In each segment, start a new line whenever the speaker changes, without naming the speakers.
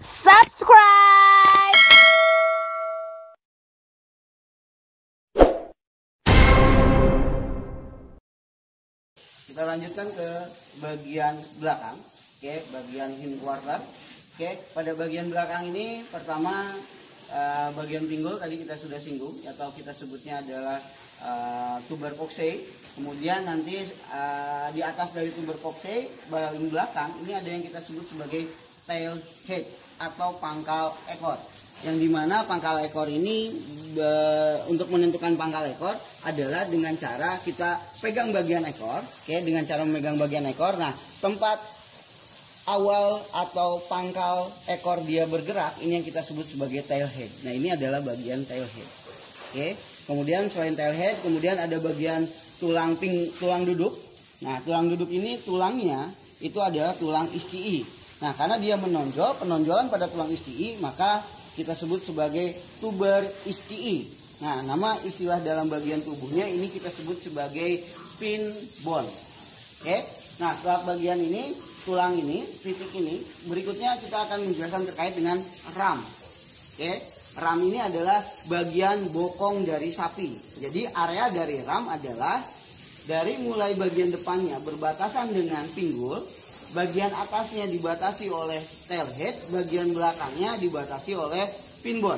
subscribe.
Kita lanjutkan ke bagian belakang, oke, bagian hind quarter. Oke, pada bagian belakang ini pertama bagian pinggul tadi kita sudah singgung atau kita sebutnya adalah tuber coxae. Kemudian nanti di atas dari tuber coxae bagian belakang ini ada yang kita sebut sebagai tail head atau pangkal ekor. Yang dimana pangkal ekor ini untuk menentukan pangkal ekor adalah dengan cara kita pegang bagian ekor, oke, dengan cara memegang bagian ekor. Nah, tempat awal atau pangkal ekor dia bergerak ini yang kita sebut sebagai tail head. Nah, ini adalah bagian tail head. Oke. Kemudian selain tail head, kemudian ada bagian tulang duduk. Nah, tulang duduk ini tulangnya itu adalah tulang ischii. Nah, karena dia menonjol, penonjolan pada tulang ischii, maka kita sebut sebagai tuber ischii. Nah, nama istilah dalam bagian tubuhnya ini kita sebut sebagai pin bone. Oke. Nah, setelah bagian ini, tulang ini, titik ini, berikutnya kita akan menjelaskan terkait dengan ram. Oke. Ram ini adalah bagian bokong dari sapi. Jadi area dari ram adalah dari mulai bagian depannya berbatasan dengan pinggul, bagian atasnya dibatasi oleh tail head, bagian belakangnya dibatasi oleh pin bone.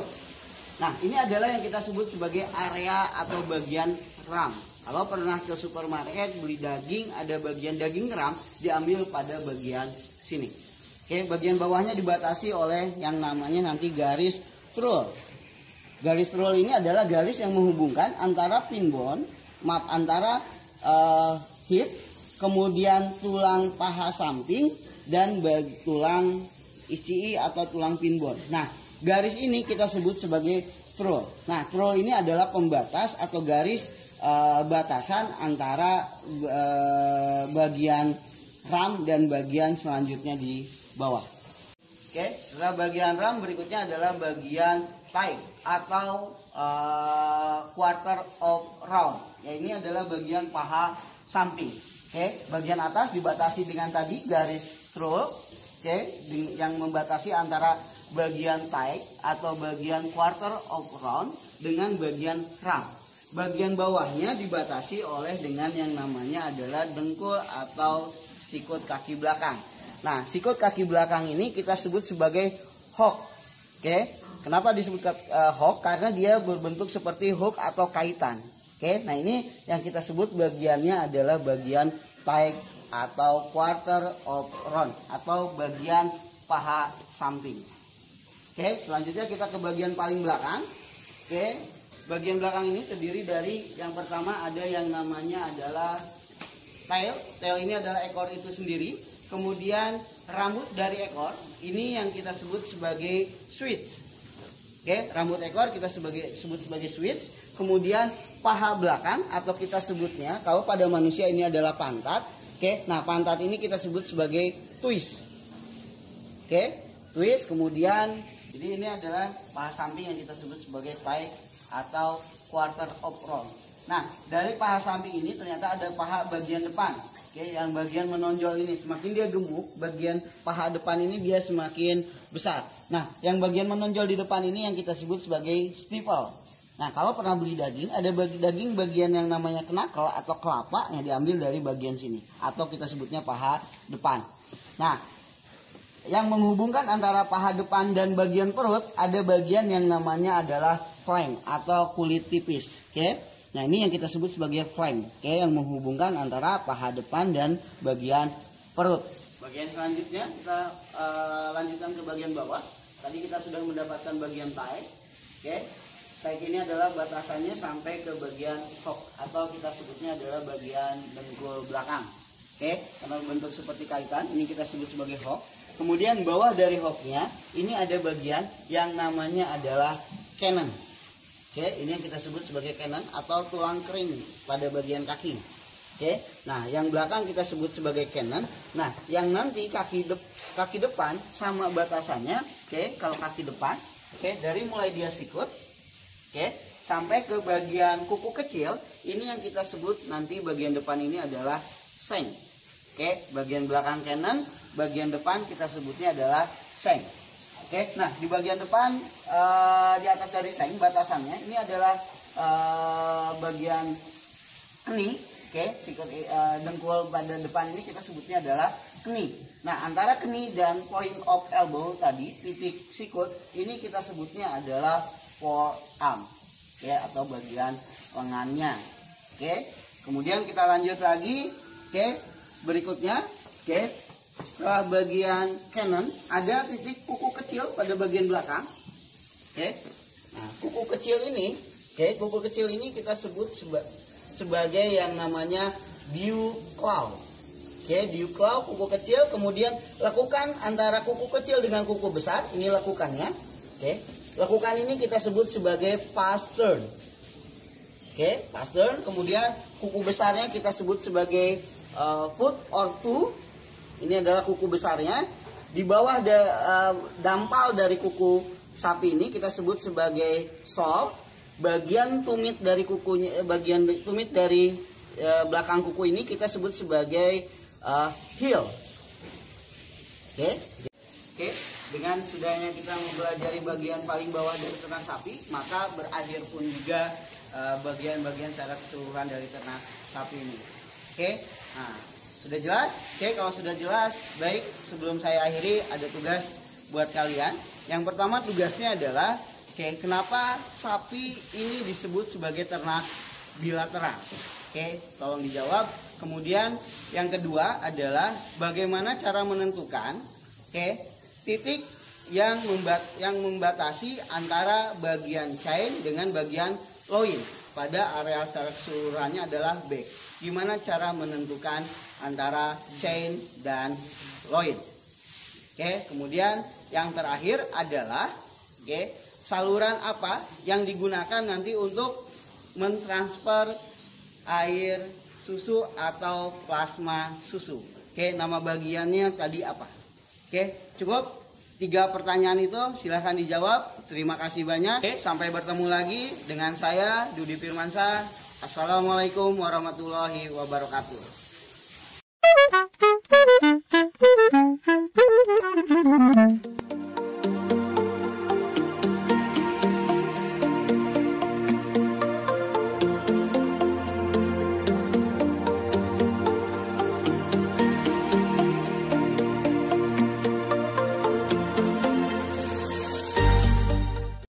Nah, ini adalah yang kita sebut sebagai area atau bagian ram. Kalau pernah ke supermarket beli daging, ada bagian daging ram diambil pada bagian sini. Oke, bagian bawahnya dibatasi oleh yang namanya nanti garis trul. Garis trul ini adalah garis yang menghubungkan antara pin bone, antara hip, kemudian tulang paha samping dan tulang ischii atau tulang pin bone. Nah, garis ini kita sebut sebagai trul. Nah, trul ini adalah pembatas atau garis batasan antara bagian ram dan bagian selanjutnya di bawah. Oke, setelah bagian ram berikutnya adalah bagian thigh atau quarter of round. Ya, ini adalah bagian paha samping. Oke, bagian atas dibatasi dengan tadi garis trul, oke, yang membatasi antara bagian thigh atau bagian quarter of round dengan bagian ram. Bagian bawahnya dibatasi oleh dengan yang namanya adalah dengkul atau sikut kaki belakang. Nah, sikut kaki belakang ini kita sebut sebagai hook. Oke, kenapa disebut hook? Karena dia berbentuk seperti hook atau kaitan. Oke, nah ini yang kita sebut bagiannya adalah bagian thigh atau quarter of round atau bagian paha samping. Oke, selanjutnya kita ke bagian paling belakang. Oke. Bagian belakang ini terdiri dari yang pertama ada yang namanya adalah tail. Tail ini adalah ekor itu sendiri. Kemudian rambut dari ekor ini yang kita sebut sebagai switch. Oke, rambut ekor kita sebut sebagai switch. Kemudian paha belakang atau kita sebutnya kalau pada manusia ini adalah pantat. Oke, nah pantat ini kita sebut sebagai twist. Oke, twist. Kemudian jadi ini adalah paha samping yang kita sebut sebagai thigh atau quarter of round. Nah, dari paha samping ini ternyata ada paha bagian depan. Oke, yang bagian menonjol ini semakin dia gemuk, bagian paha depan ini dia semakin besar. Nah, yang bagian menonjol di depan ini yang kita sebut sebagai stifle. Nah, kalau pernah beli daging, ada daging bagian yang namanya knuckle atau kelapa yang diambil dari bagian sini atau kita sebutnya paha depan. Nah, yang menghubungkan antara paha depan dan bagian perut ada bagian yang namanya adalah flank atau kulit tipis. Oke. Nah, ini yang kita sebut sebagai flank, oke, yang menghubungkan antara paha depan dan bagian perut. Bagian selanjutnya kita lanjutkan ke bagian bawah. Tadi kita sudah mendapatkan bagian thigh. Oke. Thigh ini adalah batasannya sampai ke bagian hook atau kita sebutnya adalah bagian dengkul belakang. Oke, karena bentuk seperti kaitan, ini kita sebut sebagai hook. Kemudian bawah dari hooknya ini ada bagian yang namanya adalah cannon. Oke, ini yang kita sebut sebagai cannon atau tulang kering pada bagian kaki. Oke, nah yang belakang kita sebut sebagai cannon. Nah, yang nanti kaki depan sama batasannya. Oke, kalau kaki depan, oke, dari mulai dia sikut, oke, sampai ke bagian kuku kecil, ini yang kita sebut nanti bagian depan ini adalah seng. Oke, bagian belakang cannon, bagian depan kita sebutnya adalah seng. Oke, nah di bagian depan di atas dari seng batasannya ini adalah bagian keni. Oke, dengkul pada depan ini kita sebutnya adalah keni. Nah, antara keni dan point of elbow tadi, titik sikut, ini kita sebutnya adalah forearm. Oke, atau bagian lengannya. Oke, kemudian kita lanjut lagi. Oke, berikutnya. Oke, setelah bagian cannon ada titik kuku kecil pada bagian belakang. Oke, nah kuku kecil ini kita sebut sebagai yang namanya dew claw. Oke, dew claw kuku kecil. Kemudian lekukan antara kuku kecil dengan kuku besar, ini lekukannya. Oke, lekukan ini kita sebut sebagai pastern. Oke, pastern. Kemudian kuku besarnya kita sebut sebagai foot or toe. Ini adalah kuku besarnya. Di bawah dampal dari kuku sapi ini kita sebut sebagai sole. Bagian tumit dari kukunya, bagian tumit dari belakang kuku ini kita sebut sebagai heel. Oke. Dengan sudahnya kita mempelajari bagian paling bawah dari ternak sapi, maka berakhir pun juga bagian-bagian secara keseluruhan dari ternak sapi ini. Oke. Nah, sudah jelas? Oke, kalau sudah jelas, baik, sebelum saya akhiri ada tugas buat kalian. Yang pertama tugasnya adalah, oke, kenapa sapi ini disebut sebagai ternak bilateral? Oke, tolong dijawab. Kemudian yang kedua adalah bagaimana cara menentukan, oke, titik yang membatasi antara bagian chain dengan bagian loin pada area secara keseluruhannya adalah back. Gimana cara menentukan antara chain dan loin? Oke, kemudian yang terakhir adalah saluran apa yang digunakan nanti untuk mentransfer air susu atau plasma susu. Oke, nama bagiannya tadi apa? Oke, cukup 3 pertanyaan itu, silahkan dijawab. Terima kasih banyak. Oke, sampai bertemu lagi dengan saya Dudi Firmansyah. Assalamualaikum warahmatullahi wabarakatuh.